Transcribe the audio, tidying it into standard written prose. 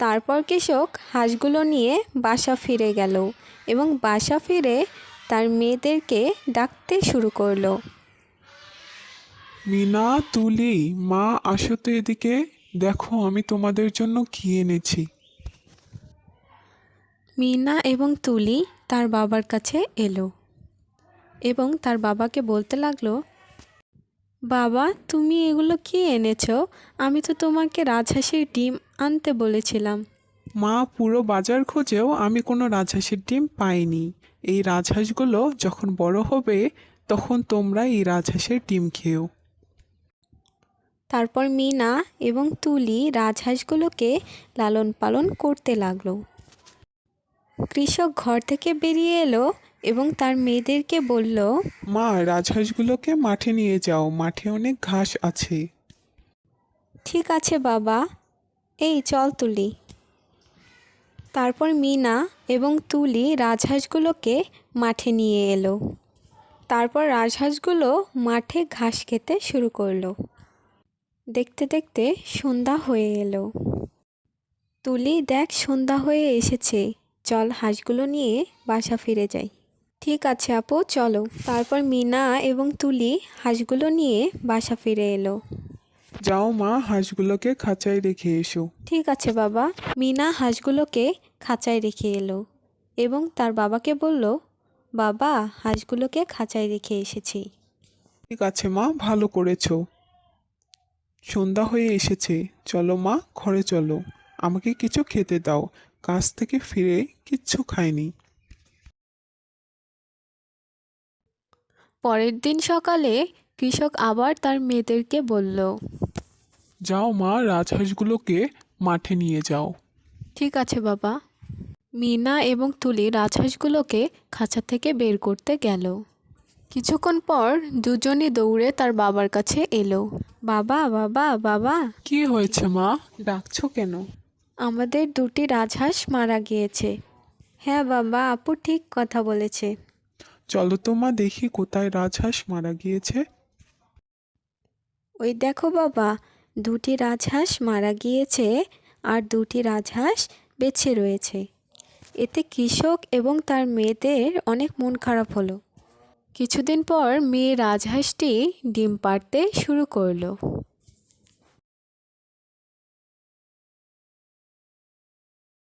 তারপর কৃষক হাঁসগুলো নিয়ে বাসা ফিরে গেল এবং বাসা ফিরে তার মেয়েদেরকে ডাকতে শুরু করলো। মিনা, তুলি, মা, আসো তো এদিকে। দেখো আমি তোমাদের জন্য কি এনেছি। মিনা এবং তুলি তার বাবার কাছে এলো এবং তার বাবাকে বলতে লাগলো, বাবা, তুমি এগুলো কি এনেছো? আমি তো তোমাকে রাজহাঁসের ডিম আনতে বলেছিলাম। মা, পুরো বাজার খুঁজেও আমি কোনো রাজহাঁসের ডিম পাইনি। এই রাজহাঁসগুলো যখন বড় হবে তখন তোমরা এই রাজহাঁসের ডিম খেও। তারপর মিনা এবং তুলি রাজহাঁসগুলোকে লালন পালন করতে লাগলো। কৃষক ঘর থেকে বেরিয়ে এলো এবং তার মেয়েদেরকে বলল, মা, রাজহাঁসগুলোকে মাঠে নিয়ে যাও, মাঠে অনেক ঘাস আছে। ঠিক আছে বাবা, এই চল তুলি। তারপর মিনা এবং তুলি রাজহাঁসগুলোকে মাঠে নিয়ে এলো। তারপর রাজহাঁসগুলো মাঠে ঘাস খেতে শুরু করলো। দেখতে দেখতে সন্ধ্যা হয়ে এলো। তুলি, দেখ সন্ধ্যা হয়ে এসেছে, চল হাঁসগুলো নিয়ে বাসা ফিরে যাই। ঠিক আছে আপু, চলো। তারপর মিনা এবং তুলি হাঁসগুলো নিয়ে বাসা ফিরে এলো। যাও মা, হাঁসগুলোকে খাঁচায় রেখে এসো। ঠিক আছে বাবা। মিনা হাঁসগুলোকে খাঁচায় রেখে এলো এবং তার বাবাকে বলল, বাবা, হাঁসগুলোকে খাঁচায় রেখে এসেছি। ঠিক আছে মা, ভালো করেছো। সন্ধ্যা হয়ে এসেছে, চলো মা, ঘরে চলো। আমাকে কিছু খেতে দাও, কাজ থেকে ফিরে কিচ্ছু খাইনি। পরের দিন সকালে কৃষক আবার তার মেয়েদেরকে বলল, যাও মা, রাজহাঁসগুলোকে মাঠে নিয়ে যাও। ঠিক আছে বাবা। মিনা এবং তুলি রাজহাঁসগুলোকে খাঁচা থেকে বের করতে গেল। কিছুক্ষণ পর দুজনই দৌড়ে তার বাবার কাছে এলো। বাবা, বাবা, বাবা, কি হয়েছে মা, ডাকছো কেন? আমাদের দুটি রাজহাঁস মারা গিয়েছে। হ্যাঁ বাবা, আপু ঠিক কথা বলেছে। চলো তো মা, দেখি কোথায় রাজহাঁস মারা গিয়েছে। ওই দেখো বাবা, দুটি রাজহাঁস মারা গিয়েছে আর দুটি রাজহাঁস বেঁচে রয়েছে। এতে কৃষক এবং তার মেয়েদের অনেক মন খারাপ হলো। কিছুদিন পর মেয়ে রাজহাঁসটি ডিম পাড়তে শুরু করলো।